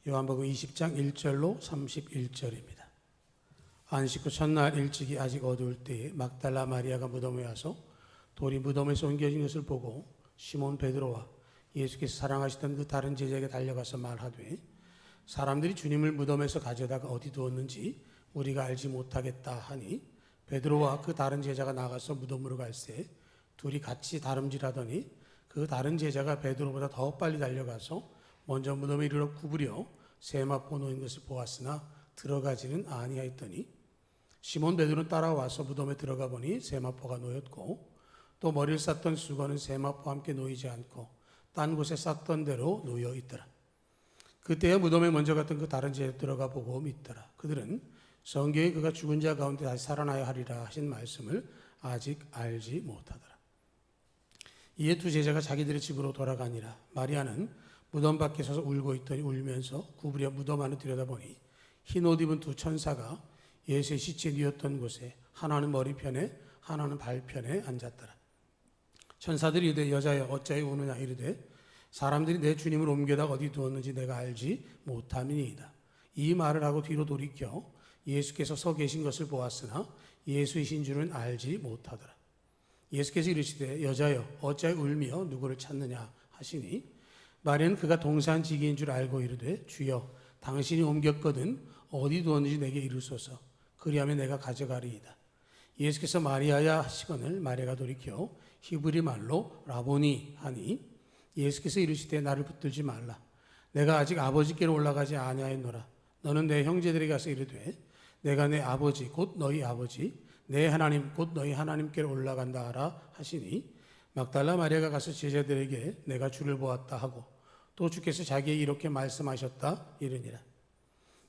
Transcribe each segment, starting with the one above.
요한복음 20장 1절로 31절입니다. 안식 후 첫날 일찍이 아직 어두울 때에 막달라 마리아가 무덤에 와서 돌이 무덤에서 옮겨진 것을 보고 시몬 베드로와 예수께서 사랑하시던 그 다른 제자에게 달려가서 말하되 사람들이 주님을 무덤에서 가져다가 어디 두었는지 우리가 알지 못하겠다 하니 베드로와 그 다른 제자가 나가서 무덤으로 갈새 둘이 같이 다름질하더니 그 다른 제자가 베드로보다 더 빨리 달려가서 먼저 무덤에 이르러 구부려 세마포 놓인 것을 보았으나 들어가지는 아니하였더니 시몬 베드로는 따라와서 무덤에 들어가 보니 세마포가 놓였고 또 머리를 쌌던 수건은 세마포와 함께 놓이지 않고 딴 곳에 쌌던 대로 놓여 있더라. 그때야 무덤에 먼저 갔던 그 다른 제자 들어가 보고 믿더라. 그들은 성경에 그가 죽은 자 가운데 다시 살아나야 하리라 하신 말씀을 아직 알지 못하더라. 이에 두 제자가 자기들의 집으로 돌아가니라. 마리아는 무덤 밖에 서서 울고 있더니 울면서 구부려 무덤 안을 들여다보니 흰 옷 입은 두 천사가 예수의 시체 뉘었던 곳에 하나는 머리편에 하나는 발편에 앉았더라. 천사들이 이르되 여자여 어찌하여 우느냐 이르되 사람들이 내 주님을 옮겨다가 어디 두었는지 내가 알지 못함이니이다. 이 말을 하고 뒤로 돌이켜 예수께서 서 계신 것을 보았으나 예수이신 줄은 알지 못하더라. 예수께서 이르시되 여자여 어찌하여 울며 누구를 찾느냐 하시니 마리아는 그가 동산지기인 줄 알고 이르되 주여 당신이 옮겼거든 어디 두었는지 내게 이르소서 그리하면 내가 가져가리이다. 예수께서 마리아야 하시거늘 마리아가 돌이켜 히브리 말로 라보니 하니 예수께서 이르시되 나를 붙들지 말라. 내가 아직 아버지께로 올라가지 아니하였노라. 너는 내 형제들에게 가서 이르되 내가 내 아버지 곧 너희 아버지 내 하나님 곧 너희 하나님께로 올라간다 하라 하시니 막달라 마리아가 가서 제자들에게 내가 주를 보았다 하고 또 주께서 자기에게 이렇게 말씀하셨다 이르니라.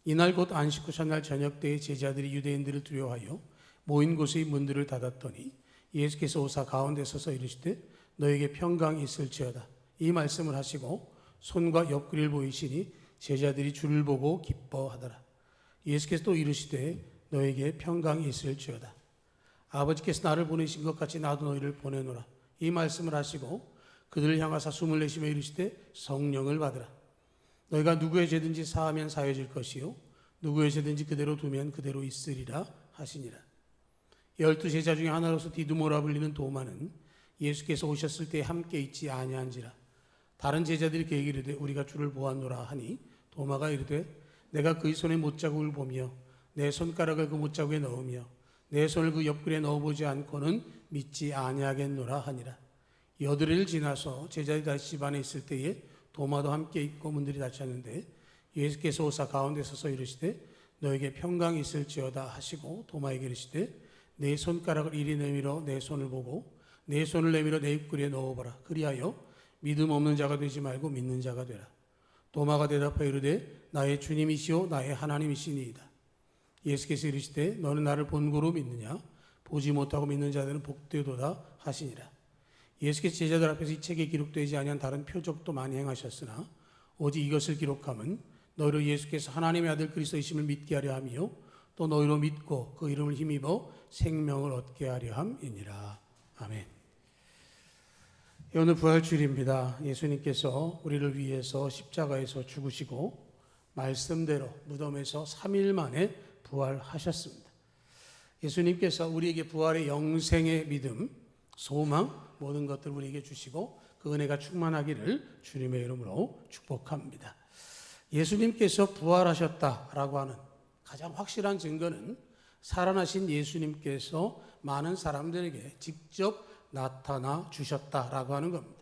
이날 곧 안식 후 첫날 저녁 때에 제자들이 유대인들을 두려워하여 모인 곳의 문들을 닫았더니 예수께서 오사 가운데 서서 이르시되 너에게 평강이 있을지어다. 이 말씀을 하시고 손과 옆구리를 보이시니 제자들이 주를 보고 기뻐하더라. 예수께서 또 이르시되 너에게 평강이 있을지어다. 아버지께서 나를 보내신 것 같이 나도 너희를 보내노라. 이 말씀을 하시고 그들을 향하사 숨을 내쉬며 이르시되 성령을 받으라. 너희가 누구의 죄든지 사하면 사해질 것이요 누구의 죄든지 그대로 두면 그대로 있으리라 하시니라. 12 제자 중에 하나로서 디두모라 불리는 도마는 예수께서 오셨을 때 함께 있지 아니한지라. 다른 제자들이 그에게 이르되 우리가 주를 보았노라 하니 도마가 이르되 내가 그의 손에 못자국을 보며 내 손가락을 그 못자국에 넣으며 내 손을 그 옆구리에 넣어보지 않고는 믿지 아니하겠노라 하니라. 여드레를 지나서 제자들이 다시 집 안에 있을 때에 도마도 함께 있고 문들이 닫혔는데 예수께서 오사 가운데 서서 이르시되 너에게 평강이 있을지어다 하시고 도마에게 이르시되 내 손가락을 이리 내밀어 내 손을 보고 내 손을 내밀어 내 입구리에 넣어보라. 그리하여 믿음 없는 자가 되지 말고 믿는 자가 되라. 도마가 대답하여 이르되 나의 주님이시오 나의 하나님이시니이다. 예수께서 이르시되 너는 나를 본고로 믿느냐 보지 못하고 믿는 자들은 복되도다 하시니라. 예수께서 제자들 앞에서 이 책에 기록되지 아니한 다른 표적도 많이 행하셨으나 오직 이것을 기록함은 너희로 예수께서 하나님의 아들 그리스도이심을 믿게 하려 함이요 또 너희로 믿고 그 이름을 힘입어 생명을 얻게 하려 함이니라. 아멘. 오늘 부활주일입니다. 예수님께서 우리를 위해서 십자가에서 죽으시고 말씀대로 무덤에서 3일 만에 부활하셨습니다. 예수님께서 우리에게 부활의 영생의 믿음, 소망, 모든 것들을 우리에게 주시고 그 은혜가 충만하기를 주님의 이름으로 축복합니다. 예수님께서 부활하셨다라고 하는 가장 확실한 증거는 살아나신 예수님께서 많은 사람들에게 직접 나타나 주셨다라고 하는 겁니다.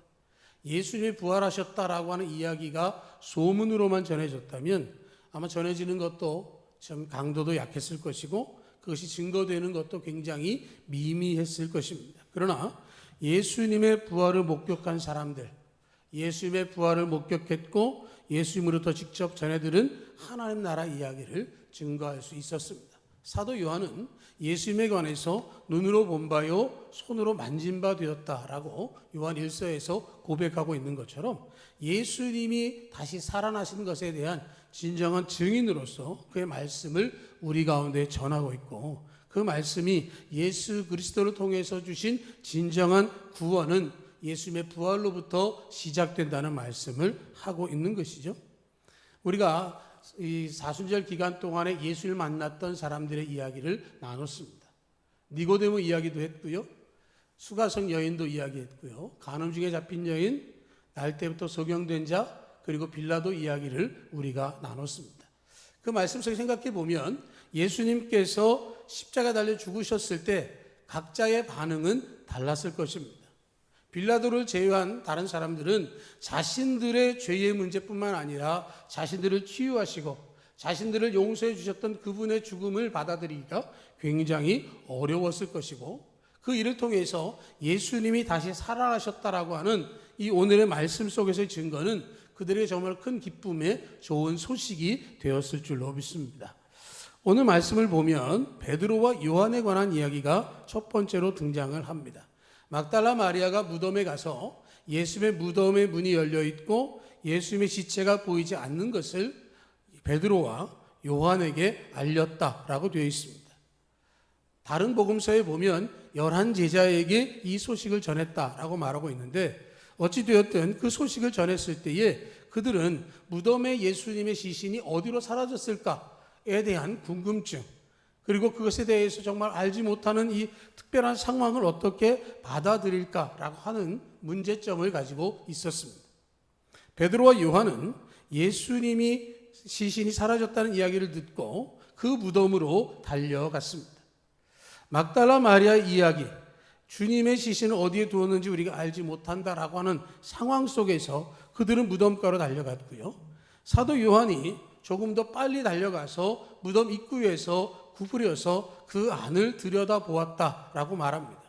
예수님이 부활하셨다라고 하는 이야기가 소문으로만 전해졌다면 아마 전해지는 것도 좀 강도도 약했을 것이고 그것이 증거되는 것도 굉장히 미미했을 것입니다. 그러나 예수님의 부활을 목격한 사람들, 예수님의 부활을 목격했고 예수님으로부터 직접 전해들은 하나님 나라 이야기를 증거할 수 있었습니다. 사도 요한은 예수님에 관해서 눈으로 본 바요 손으로 만진 바 되었다라고 요한 1서에서 고백하고 있는 것처럼 예수님이 다시 살아나신 것에 대한 진정한 증인으로서 그의 말씀을 우리 가운데 전하고 있고 그 말씀이 예수 그리스도를 통해서 주신 진정한 구원은 예수님의 부활로부터 시작된다는 말씀을 하고 있는 것이죠. 우리가 이 사순절 기간 동안에 예수를 만났던 사람들의 이야기를 나눴습니다. 니고데모 이야기도 했고요. 수가성 여인도 이야기했고요. 간음 중에 잡힌 여인, 날 때부터 소경된 자, 그리고 빌라도 이야기를 우리가 나눴습니다. 그 말씀 속에 생각해 보면 예수님께서 십자가 달려 죽으셨을 때 각자의 반응은 달랐을 것입니다. 빌라도를 제외한 다른 사람들은 자신들의 죄의 문제뿐만 아니라 자신들을 치유하시고 자신들을 용서해 주셨던 그분의 죽음을 받아들이기가 굉장히 어려웠을 것이고, 그 일을 통해서 예수님이 다시 살아나셨다라고 하는 이 오늘의 말씀 속에서의 증거는 그들에게 정말 큰 기쁨의 좋은 소식이 되었을 줄로 믿습니다. 오늘 말씀을 보면 베드로와 요한에 관한 이야기가 첫 번째로 등장을 합니다. 막달라 마리아가 무덤에 가서 예수님의 무덤의 문이 열려 있고 예수님의 시체가 보이지 않는 것을 베드로와 요한에게 알렸다라고 되어 있습니다. 다른 복음서에 보면 11제자에게 이 소식을 전했다라고 말하고 있는데, 어찌되었든 그 소식을 전했을 때에 그들은 무덤에 예수님의 시신이 어디로 사라졌을까에 대한 궁금증, 그리고 그것에 대해서 정말 알지 못하는 이 특별한 상황을 어떻게 받아들일까라고 하는 문제점을 가지고 있었습니다. 베드로와 요한은 예수님이 시신이 사라졌다는 이야기를 듣고 그 무덤으로 달려갔습니다. 막달라 마리아의 이야기, 주님의 시신을 어디에 두었는지 우리가 알지 못한다라고 하는 상황 속에서 그들은 무덤가로 달려갔고요. 사도 요한이 조금 더 빨리 달려가서 무덤 입구에서 구부려서 그 안을 들여다보았다라고 말합니다.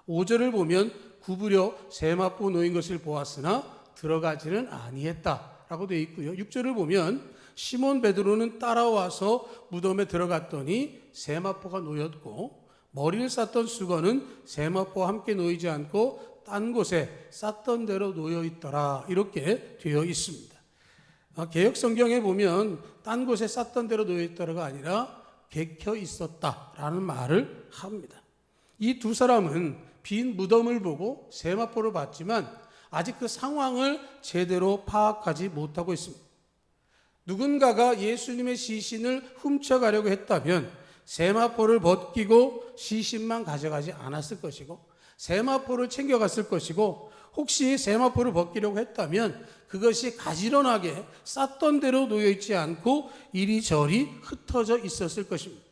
5절을 보면 구부려 세마포 놓인 것을 보았으나 들어가지는 아니했다라고 되어 있고요. 6절을 보면 시몬 베드로는 따라와서 무덤에 들어갔더니 세마포가 놓였고 머리를 쌌던 수건은 세마포와 함께 놓이지 않고 딴 곳에 쌌던 대로 놓여 있더라, 이렇게 되어 있습니다. 개역 성경에 보면 딴 곳에 쌌던 대로 놓여 있더라가 아니라 개켜 있었다라는 말을 합니다. 이 두 사람은 빈 무덤을 보고 세마포를 봤지만 아직 그 상황을 제대로 파악하지 못하고 있습니다. 누군가가 예수님의 시신을 훔쳐가려고 했다면 세마포를 벗기고 시신만 가져가지 않았을 것이고, 세마포를 챙겨갔을 것이고, 혹시 세마포를 벗기려고 했다면 그것이 가지런하게 쌌던 대로 놓여있지 않고 이리저리 흩어져 있었을 것입니다.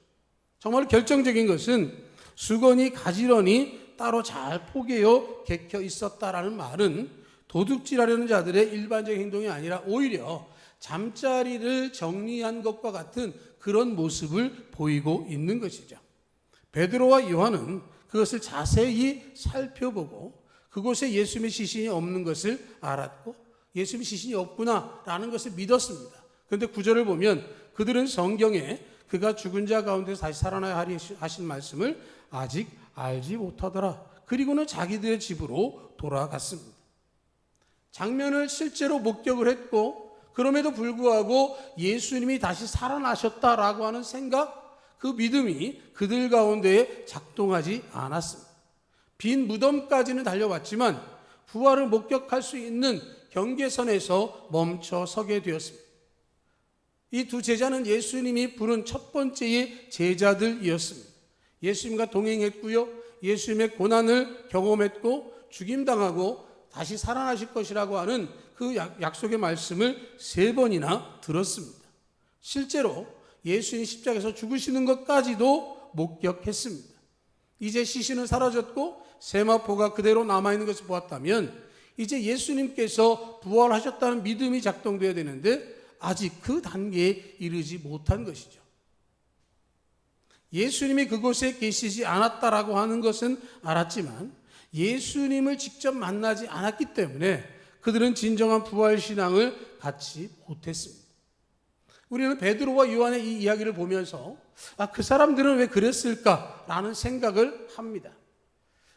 정말 결정적인 것은 수건이 가지런히 따로 잘 포개어 개켜 있었다라는 말은 도둑질하려는 자들의 일반적인 행동이 아니라 오히려 잠자리를 정리한 것과 같은 그런 모습을 보이고 있는 것이죠. 베드로와 요한은 그것을 자세히 살펴보고 그곳에 예수님의 시신이 없는 것을 알았고 예수님의 시신이 없구나라는 것을 믿었습니다. 그런데 9절을 보면 그들은 성경에 그가 죽은 자 가운데서 다시 살아나야 하리 하신 말씀을 아직 알지 못하더라. 그리고는 자기들의 집으로 돌아갔습니다. 장면을 실제로 목격을 했고 그럼에도 불구하고 예수님이 다시 살아나셨다라고 하는 생각, 그 믿음이 그들 가운데에 작동하지 않았습니다. 빈 무덤까지는 달려왔지만 부활을 목격할 수 있는 경계선에서 멈춰 서게 되었습니다. 이 두 제자는 예수님이 부른 첫 번째의 제자들이었습니다. 예수님과 동행했고요. 예수님의 고난을 경험했고 죽임당하고 다시 살아나실 것이라고 하는 그 약속의 말씀을 3번이나 들었습니다. 실제로 예수님이 십자가에서 죽으시는 것까지도 목격했습니다. 이제 시신은 사라졌고 세마포가 그대로 남아있는 것을 보았다면 이제 예수님께서 부활하셨다는 믿음이 작동되어야 되는데 아직 그 단계에 이르지 못한 것이죠. 예수님이 그곳에 계시지 않았다라고 하는 것은 알았지만 예수님을 직접 만나지 않았기 때문에 그들은 진정한 부활신앙을 갖지 못했습니다. 우리는 베드로와 요한의 이 이야기를 보면서 그 사람들은 왜 그랬을까라는 생각을 합니다.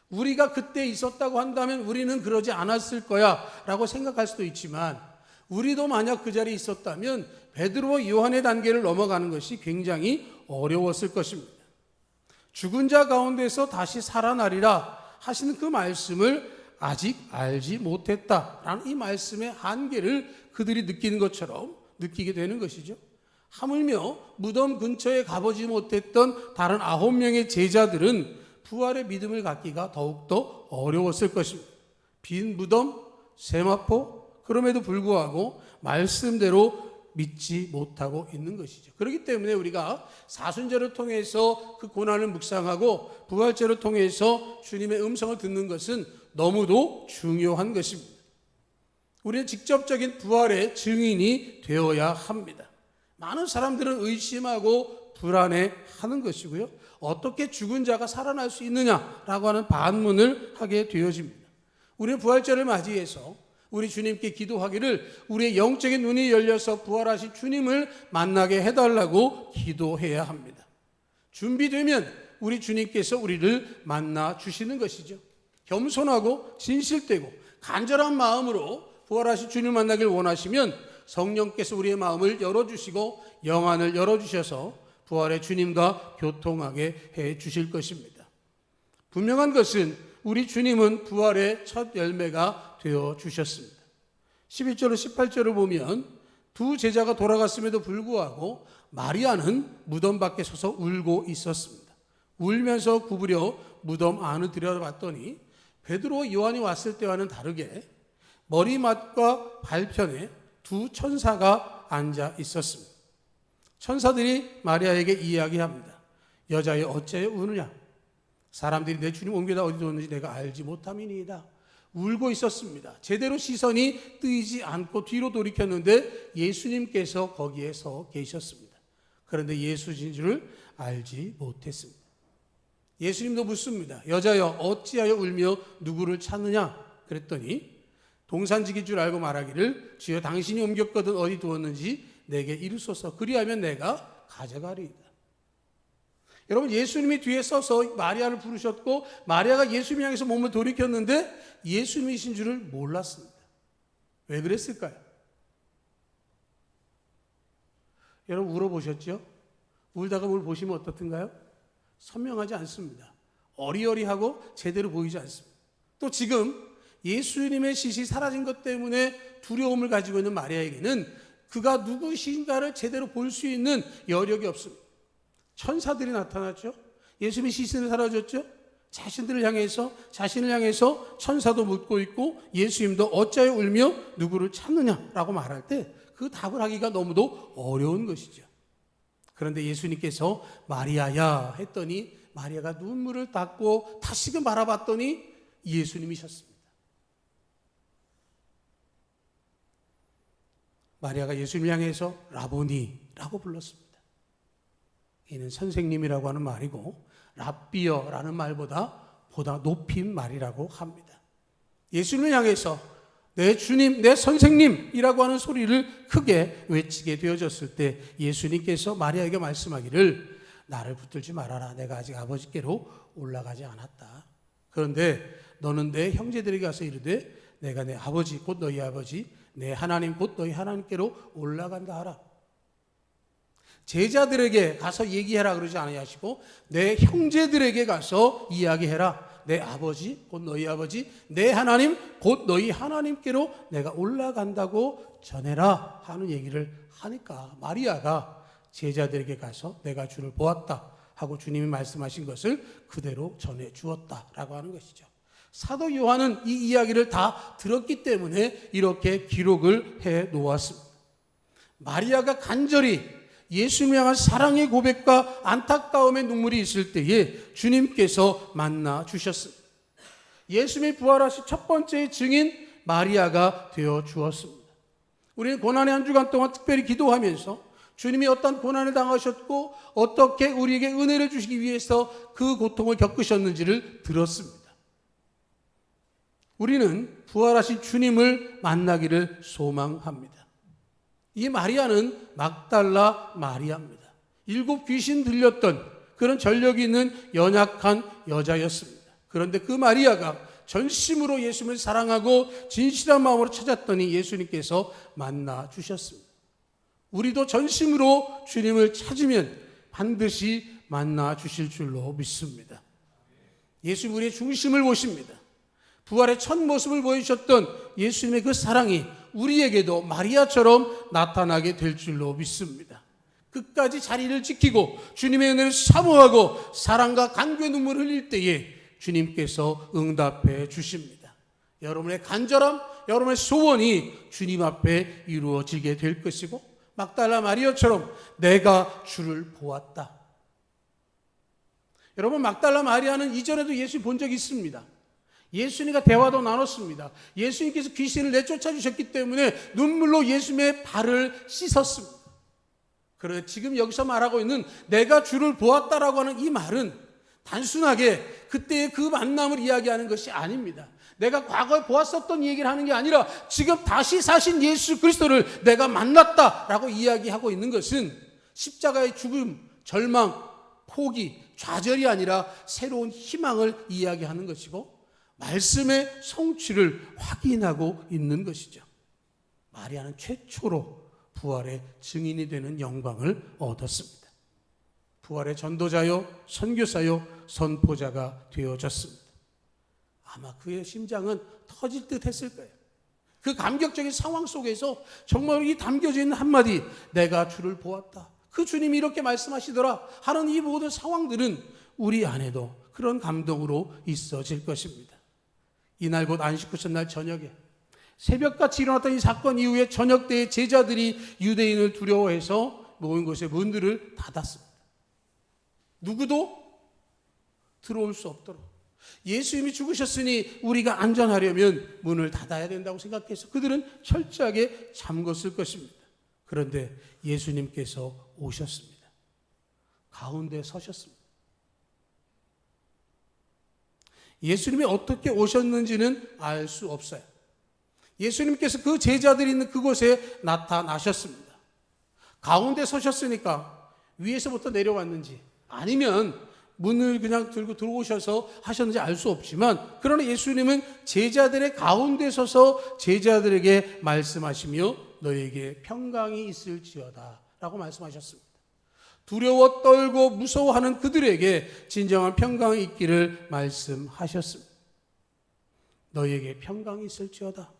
우리가 그때 있었다고 한다면 우리는 그러지 않았을 거야 라고 생각할 수도 있지만 우리도 만약 그 자리에 있었다면 베드로와 요한의 단계를 넘어가는 것이 굉장히 어려웠을 것입니다. 죽은 자 가운데서 다시 살아나리라 하시는 그 말씀을 아직 알지 못했다라는 이 말씀의 한계를 그들이 느끼는 것처럼 느끼게 되는 것이죠. 하물며 무덤 근처에 가보지 못했던 다른 9명의 제자들은 부활의 믿음을 갖기가 더욱더 어려웠을 것입니다. 빈 무덤, 세마포, 그럼에도 불구하고 말씀대로 믿지 못하고 있는 것이죠. 그렇기 때문에 우리가 사순절을 통해서 그 고난을 묵상하고 부활절을 통해서 주님의 음성을 듣는 것은 너무도 중요한 것입니다. 우리는 직접적인 부활의 증인이 되어야 합니다. 많은 사람들은 의심하고 불안해하는 것이고요. 어떻게 죽은 자가 살아날 수 있느냐라고 하는 반문을 하게 되어집니다. 우리는 부활절을 맞이해서 우리 주님께 기도하기를 우리의 영적인 눈이 열려서 부활하신 주님을 만나게 해달라고 기도해야 합니다. 준비되면 우리 주님께서 우리를 만나 주시는 것이죠. 겸손하고 진실되고 간절한 마음으로 부활하신 주님을 만나길 원하시면 성령께서 우리의 마음을 열어주시고 영안을 열어주셔서 부활의 주님과 교통하게 해 주실 것입니다. 분명한 것은 우리 주님은 부활의 첫 열매가 되어 주셨습니다. 11절로 18절을 보면 두 제자가 돌아갔음에도 불구하고 마리아는 무덤 밖에 서서 울고 있었습니다. 울면서 구부려 무덤 안을 들여다봤더니 베드로 요한이 왔을 때와는 다르게 머리맡과 발편에 두 천사가 앉아 있었습니다. 천사들이 마리아에게 이야기합니다. 여자여 어찌하여 우느냐? 사람들이 내 주님 옮겨다 어디 뒀는지 내가 알지 못함이니이다. 울고 있었습니다. 제대로 시선이 뜨이지 않고 뒤로 돌이켰는데 예수님께서 거기에 서 계셨습니다. 그런데 예수신 줄을 알지 못했습니다. 예수님도 묻습니다. 여자여 어찌하여 울며 누구를 찾느냐? 그랬더니 동산직인 줄 알고 말하기를 주여 당신이 옮겼거든 어디 두었는지 내게 이르소서 그리하면 내가 가져가리이다. 여러분 예수님이 뒤에 서서 마리아를 부르셨고 마리아가 예수님 향해서 몸을 돌이켰는데 예수님이신 줄을 몰랐습니다. 왜 그랬을까요? 여러분 울어보셨죠? 울다가 뭘 보시면 어떻든가요? 선명하지 않습니다. 어리어리하고 제대로 보이지 않습니다. 또 지금 예수님의 시신이 사라진 것 때문에 두려움을 가지고 있는 마리아에게는 그가 누구신가를 제대로 볼 수 있는 여력이 없습니다. 천사들이 나타났죠. 예수님의 시신이 사라졌죠. 자신을 향해서 천사도 묻고 있고 예수님도 어찌하여 울며 누구를 찾느냐라고 말할 때 그 답을 하기가 너무도 어려운 것이죠. 그런데 예수님께서 마리아야 했더니 마리아가 눈물을 닦고 다시금 바라봤더니 예수님이셨습니다. 마리아가 예수님을 향해서 라보니라고 불렀습니다. 이는 선생님이라고 하는 말이고 랍비어라는 말보다 높인 말이라고 합니다. 예수님을 향해서 내 주님, 내 선생님이라고 하는 소리를 크게 외치게 되어졌을 때 예수님께서 마리아에게 말씀하기를 나를 붙들지 말아라. 내가 아직 아버지께로 올라가지 않았다. 그런데 너는 내 형제들에게 가서 이르되 내가 내 아버지 곧 너희 아버지 내 하나님 곧 너희 하나님께로 올라간다 하라. 제자들에게 가서 얘기해라 그러지 아니하시고 내 형제들에게 가서 이야기해라. 내 아버지 곧 너희 아버지 내 하나님 곧 너희 하나님께로 내가 올라간다고 전해라 하는 얘기를 하니까 마리아가 제자들에게 가서 내가 주를 보았다 하고 주님이 말씀하신 것을 그대로 전해 주었다라고 하는 것이죠. 사도 요한은 이 이야기를 다 들었기 때문에 이렇게 기록을 해 놓았습니다. 마리아가 간절히 예수님을 향한 사랑의 고백과 안타까움의 눈물이 있을 때에 주님께서 만나 주셨습니다. 예수님이 부활하신 첫 번째 증인 마리아가 되어 주었습니다. 우리는 고난의 한 주간 동안 특별히 기도하면서 주님이 어떤 고난을 당하셨고 어떻게 우리에게 은혜를 주시기 위해서 그 고통을 겪으셨는지를 들었습니다. 우리는 부활하신 주님을 만나기를 소망합니다. 이 마리아는 막달라 마리아입니다. 7 귀신 들렸던 그런 전력이 있는 연약한 여자였습니다. 그런데 그 마리아가 전심으로 예수님을 사랑하고 진실한 마음으로 찾았더니 예수님께서 만나 주셨습니다. 우리도 전심으로 주님을 찾으면 반드시 만나 주실 줄로 믿습니다. 예수님 우리의 중심을 보십니다. 부활의 첫 모습을 보여주셨던 예수님의 그 사랑이 우리에게도 마리아처럼 나타나게 될 줄로 믿습니다. 끝까지 자리를 지키고 주님의 은혜를 사모하고 사랑과 간구의 눈물을 흘릴 때에 주님께서 응답해 주십니다. 여러분의 간절함, 여러분의 소원이 주님 앞에 이루어지게 될 것이고, 막달라 마리아처럼 내가 주를 보았다. 여러분, 막달라 마리아는 이전에도 예수 본 적이 있습니다. 예수님과 대화도 나눴습니다. 예수님께서 귀신을 내쫓아 주셨기 때문에 눈물로 예수님의 발을 씻었습니다. 그런데 지금 여기서 말하고 있는 내가 주를 보았다라고 하는 이 말은 단순하게 그때의 그 만남을 이야기하는 것이 아닙니다. 내가 과거에 보았었던 얘기를 하는 게 아니라 지금 다시 사신 예수 그리스도를 내가 만났다라고 이야기하고 있는 것은 십자가의 죽음, 절망, 포기, 좌절이 아니라 새로운 희망을 이야기하는 것이고 말씀의 성취를 확인하고 있는 것이죠. 마리아는 최초로 부활의 증인이 되는 영광을 얻었습니다. 부활의 전도자요, 선교사요, 선포자가 되어졌습니다. 아마 그의 심장은 터질 듯 했을 거예요. 그 감격적인 상황 속에서 정말 이 담겨져 있는 한마디, 내가 주를 보았다, 그 주님이 이렇게 말씀하시더라 하는 이 모든 상황들은 우리 안에도 그런 감동으로 있어질 것입니다. 이날 곧 안식 후 첫날 저녁에 새벽같이 일어났던 이 사건 이후에 저녁 때에 제자들이 유대인을 두려워해서 모인 곳의 문들을 닫았습니다. 누구도 들어올 수 없도록. 예수님이 죽으셨으니 우리가 안전하려면 문을 닫아야 된다고 생각해서 그들은 철저하게 잠궜을 것입니다. 그런데 예수님께서 오셨습니다. 가운데 서셨습니다. 예수님이 어떻게 오셨는지는 알 수 없어요. 예수님께서 그 제자들이 있는 그곳에 나타나셨습니다. 가운데 서셨으니까 위에서부터 내려왔는지 아니면 문을 그냥 들고 들어오셔서 하셨는지 알 수 없지만, 그러나 예수님은 제자들의 가운데 서서 제자들에게 말씀하시며 너에게 평강이 있을지어다 라고 말씀하셨습니다. 두려워 떨고 무서워하는 그들에게 진정한 평강이 있기를 말씀하셨습니다. 너에게 평강이 있을지어다.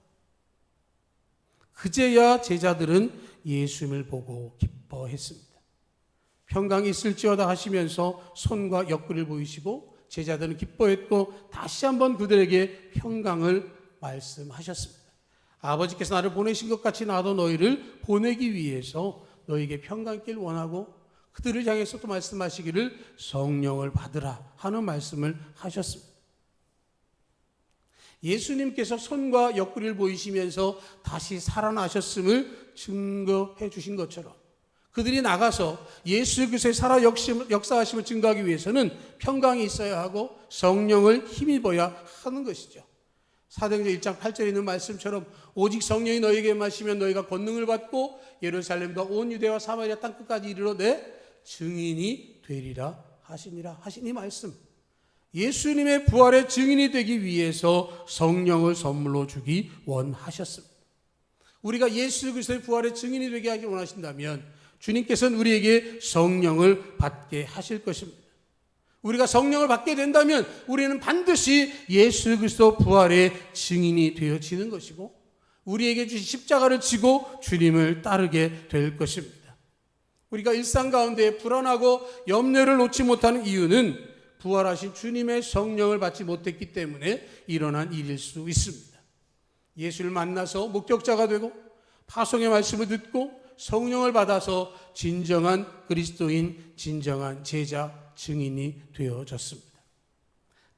그제야 제자들은 예수님을 보고 기뻐했습니다. 평강이 있을지어다 하시면서 손과 옆구리를 보이시고 제자들은 기뻐했고 다시 한번 그들에게 평강을 말씀하셨습니다. 아버지께서 나를 보내신 것 같이 나도 너희를 보내기 위해서 너희에게 평강 있길 원하고 그들을 향해서 또 말씀하시기를 성령을 받으라 하는 말씀을 하셨습니다. 예수님께서 손과 옆구리를 보이시면서 다시 살아나셨음을 증거해 주신 것처럼 그들이 나가서 예수 그리스도의 살아 역사하심을 증거하기 위해서는 평강이 있어야 하고 성령을 힘입어야 하는 것이죠. 사도행전 1장 8절에 있는 말씀처럼 오직 성령이 너희에게 마시면 너희가 권능을 받고 예루살렘과 온 유대와 사마리아 땅끝까지 이르러 내 증인이 되리라 하시니라 하신 이 말씀, 예수님의 부활의 증인이 되기 위해서 성령을 선물로 주기 원하셨습니다. 우리가 예수 그리스도의 부활의 증인이 되게 하기 원하신다면 주님께서는 우리에게 성령을 받게 하실 것입니다. 우리가 성령을 받게 된다면 우리는 반드시 예수 그리스도 부활의 증인이 되어지는 것이고 우리에게 주신 십자가를 지고 주님을 따르게 될 것입니다. 우리가 일상 가운데 불안하고 염려를 놓지 못하는 이유는 부활하신 주님의 성령을 받지 못했기 때문에 일어난 일일 수 있습니다. 예수를 만나서 목격자가 되고 파송의 말씀을 듣고 성령을 받아서 진정한 그리스도인, 진정한 제자, 증인이 되어졌습니다.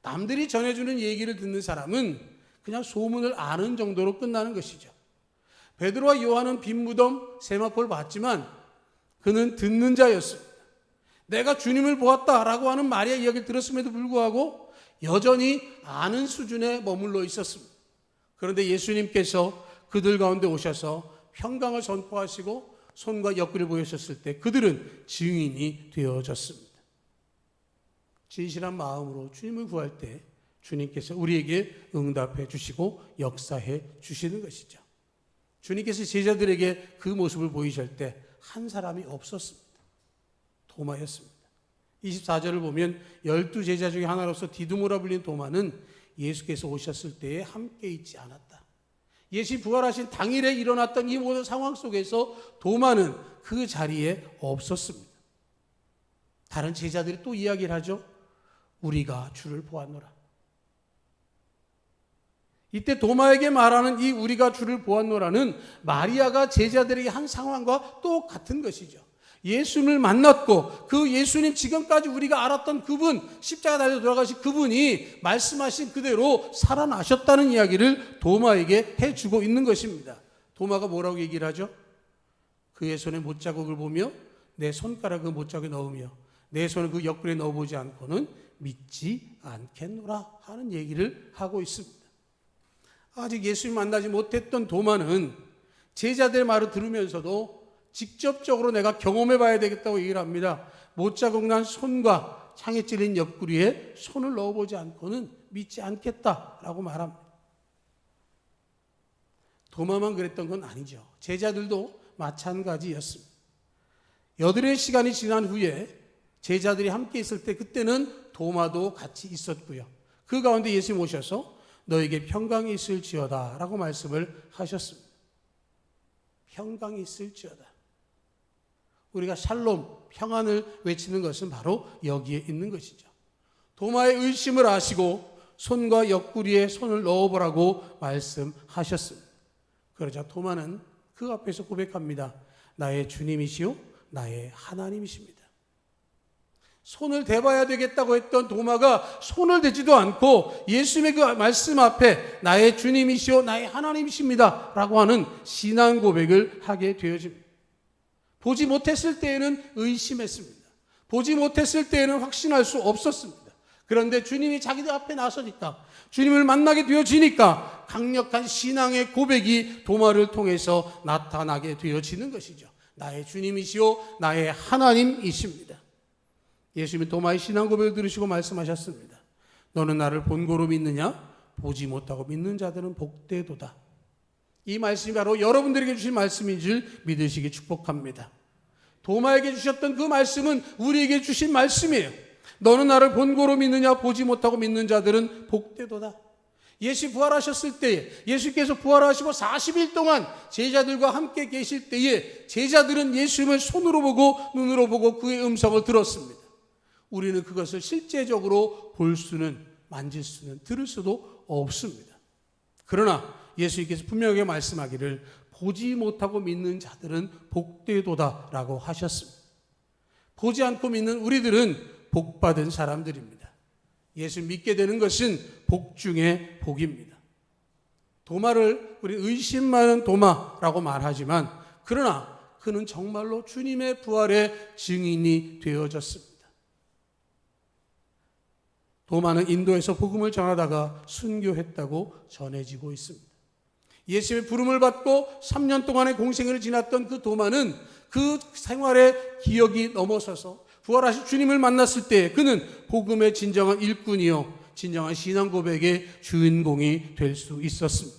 남들이 전해주는 얘기를 듣는 사람은 그냥 소문을 아는 정도로 끝나는 것이죠. 베드로와 요한은 빈 무덤, 세마포를 봤지만 그는 듣는 자였습니다. 내가 주님을 보았다라고 하는 마리아 이야기를 들었음에도 불구하고 여전히 아는 수준에 머물러 있었습니다. 그런데 예수님께서 그들 가운데 오셔서 평강을 선포하시고 손과 옆구리를 보여주셨을 때 그들은 증인이 되어졌습니다. 진실한 마음으로 주님을 구할 때 주님께서 우리에게 응답해 주시고 역사해 주시는 것이죠. 주님께서 제자들에게 그 모습을 보이실 때 한 사람이 없었습니다. 도마였습니다. 24절을 보면 12제자 중에 하나로서 디두모라 불린 도마는 예수께서 오셨을 때에 함께 있지 않았다. 예수님 부활하신 당일에 일어났던 이 모든 상황 속에서 도마는 그 자리에 없었습니다. 다른 제자들이 또 이야기를 하죠. 우리가 주를 보았노라. 이때 도마에게 말하는 이 우리가 주를 보았노라는 마리아가 제자들에게 한 상황과 똑같은 것이죠. 예수님을 만났고 그 예수님 지금까지 우리가 알았던 그분, 십자가 달려 돌아가신 그분이 말씀하신 그대로 살아나셨다는 이야기를 도마에게 해주고 있는 것입니다. 도마가 뭐라고 얘기를 하죠? 그의 손에 못자국을 보며 내 손가락을 그 못자국에 넣으며 내 손을 그 옆구리에 넣어보지 않고는 믿지 않겠노라 하는 얘기를 하고 있습니다. 아직 예수님 만나지 못했던 도마는 제자들의 말을 들으면서도 직접적으로 내가 경험해 봐야 되겠다고 얘기를 합니다. 못자국 난 손과 창에 찔린 옆구리에 손을 넣어보지 않고는 믿지 않겠다라고 말합니다. 도마만 그랬던 건 아니죠. 제자들도 마찬가지였습니다. 여드레 시간이 지난 후에 제자들이 함께 있을 때 그때는 도마도 같이 있었고요. 그 가운데 예수님 오셔서 너에게 평강이 있을지어다 라고 말씀을 하셨습니다. 평강이 있을지어다. 우리가 샬롬, 평안을 외치는 것은 바로 여기에 있는 것이죠. 도마의 의심을 아시고 손과 옆구리에 손을 넣어보라고 말씀하셨습니다. 그러자 도마는 그 앞에서 고백합니다. 나의 주님이시요 나의 하나님이십니다. 손을 대봐야 되겠다고 했던 도마가 손을 대지도 않고 예수님의 그 말씀 앞에 나의 주님이시요 나의 하나님이십니다 라고 하는 신앙 고백을 하게 되어집니다. 보지 못했을 때에는 의심했습니다. 보지 못했을 때에는 확신할 수 없었습니다. 그런데 주님이 자기들 앞에 나서니까, 주님을 만나게 되어지니까 강력한 신앙의 고백이 도마를 통해서 나타나게 되어지는 것이죠. 나의 주님이시요 나의 하나님이십니다. 예수님이 도마의 신앙 고백을 들으시고 말씀하셨습니다. 너는 나를 본고로 믿느냐? 보지 못하고 믿는 자들은 복되도다. 이 말씀이 바로 여러분들에게 주신 말씀인 줄 믿으시기 축복합니다. 도마에게 주셨던 그 말씀은 우리에게 주신 말씀이에요. 너는 나를 본고로 믿느냐? 보지 못하고 믿는 자들은 복되도다. 예수 부활하셨을 때에, 예수께서 부활하시고 40일 동안 제자들과 함께 계실 때에 제자들은 예수님을 손으로 보고 눈으로 보고 그의 음성을 들었습니다. 우리는 그것을 실제적으로 볼 수는, 만질 수는, 들을 수도 없습니다. 그러나 예수님께서 분명하게 말씀하기를 보지 못하고 믿는 자들은 복되도다 라고 하셨습니다. 보지 않고 믿는 우리들은 복받은 사람들입니다. 예수 믿게 되는 것은 복 중에 복입니다. 도마를 우리 의심 많은 도마라고 말하지만 그러나 그는 정말로 주님의 부활의 증인이 되어졌습니다. 도마는 인도에서 복음을 전하다가 순교했다고 전해지고 있습니다. 예수님의 부름을 받고 3년 동안의 공생애를 지났던 그 도마는 그 생활의 기억이 넘어서서 부활하신 주님을 만났을 때 그는 복음의 진정한 일꾼이요 진정한 신앙 고백의 주인공이 될 수 있었습니다.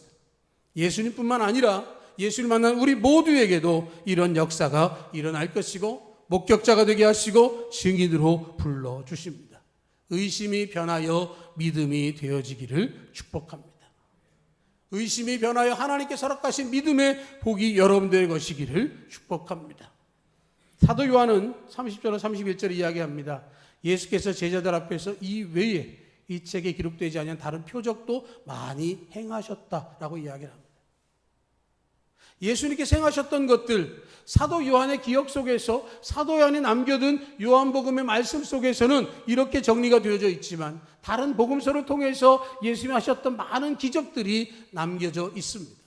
예수님뿐만 아니라 예수를 만난 우리 모두에게도 이런 역사가 일어날 것이고 목격자가 되게 하시고 증인으로 불러주십니다. 의심이 변하여 믿음이 되어지기를 축복합니다. 의심이 변하여 하나님께 허락하신 믿음의 복이 여러분들의 것이기를 축복합니다. 사도 요한은 30절과 31절에 이야기합니다. 예수께서 제자들 앞에서 이 외에 이 책에 기록되지 않은 다른 표적도 많이 행하셨다라고 이야기를 합니다. 예수님께서 행하셨던 것들, 사도 요한의 기억 속에서 사도 요한이 남겨둔 요한복음의 말씀 속에서는 이렇게 정리가 되어져 있지만 다른 복음서를 통해서 예수님이 하셨던 많은 기적들이 남겨져 있습니다.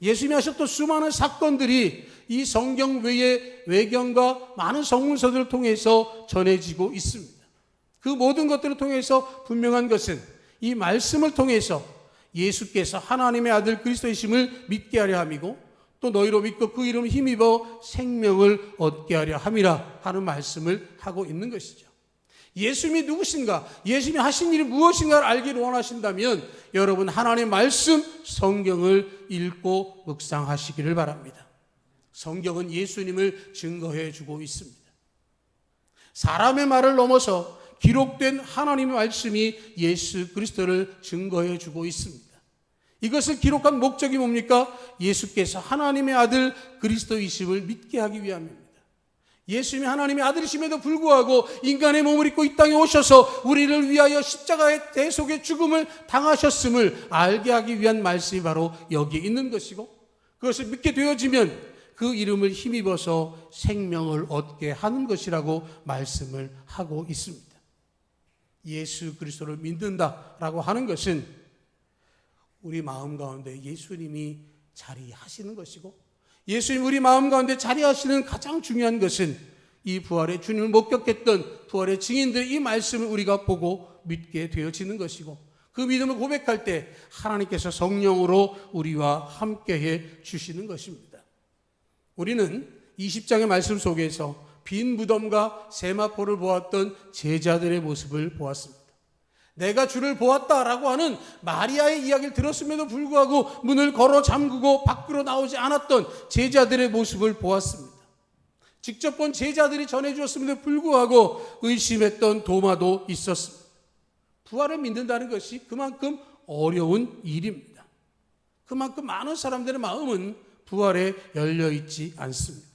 예수님이 하셨던 수많은 사건들이 이 성경 외의 외경과 많은 성문서들을 통해서 전해지고 있습니다. 그 모든 것들을 통해서 분명한 것은 이 말씀을 통해서 예수께서 하나님의 아들 그리스도이심을 믿게 하려 함이고 또 너희로 믿고 그 이름을 힘입어 생명을 얻게 하려 함이라 하는 말씀을 하고 있는 것이죠. 예수님이 누구신가, 예수님이 하신 일이 무엇인가를 알기를 원하신다면 여러분 하나님의 말씀 성경을 읽고 묵상하시기를 바랍니다. 성경은 예수님을 증거해 주고 있습니다. 사람의 말을 넘어서 기록된 하나님의 말씀이 예수 그리스도를 증거해 주고 있습니다. 이것을 기록한 목적이 뭡니까? 예수께서 하나님의 아들 그리스도이심을 믿게 하기 위함입니다. 예수님이 하나님의 아들이심에도 불구하고 인간의 몸을 입고 이 땅에 오셔서 우리를 위하여 십자가의 대속의 죽음을 당하셨음을 알게 하기 위한 말씀이 바로 여기에 있는 것이고, 그것을 믿게 되어지면 그 이름을 힘입어서 생명을 얻게 하는 것이라고 말씀을 하고 있습니다. 예수 그리스도를 믿는다라고 하는 것은 우리 마음 가운데 예수님이 자리하시는 것이고, 예수님 우리 마음 가운데 자리하시는 가장 중요한 것은 이 부활의 주님을 목격했던 부활의 증인들의 이 말씀을 우리가 보고 믿게 되어지는 것이고, 그 믿음을 고백할 때 하나님께서 성령으로 우리와 함께해 주시는 것입니다. 우리는 20장의 말씀 속에서 빈 무덤과 세마포를 보았던 제자들의 모습을 보았습니다. 내가 주를 보았다라고 하는 마리아의 이야기를 들었음에도 불구하고 문을 걸어 잠그고 밖으로 나오지 않았던 제자들의 모습을 보았습니다. 직접 본 제자들이 전해주었음에도 불구하고 의심했던 도마도 있었습니다. 부활을 믿는다는 것이 그만큼 어려운 일입니다. 그만큼 많은 사람들의 마음은 부활에 열려있지 않습니다.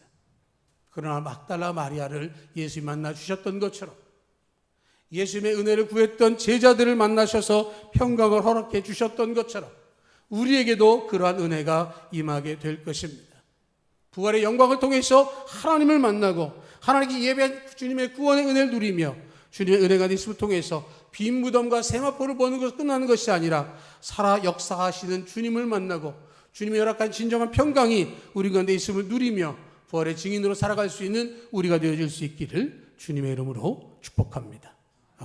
그러나 막달라 마리아를 예수님이 만나 주셨던 것처럼 예수님의 은혜를 구했던 제자들을 만나셔서 평강을 허락해 주셨던 것처럼 우리에게도 그러한 은혜가 임하게 될 것입니다. 부활의 영광을 통해서 하나님을 만나고 하나님께 예배한 주님의 구원의 은혜를 누리며 주님의 은혜가 있음을 통해서 빈 무덤과 세마포를 보는 것으로 끝나는 것이 아니라 살아 역사하시는 주님을 만나고 주님의 허락한 진정한 평강이 우리 가운데 있음을 누리며 부활의 증인으로 살아갈 수 있는 우리가 되어질 수 있기를 주님의 이름으로 축복합니다.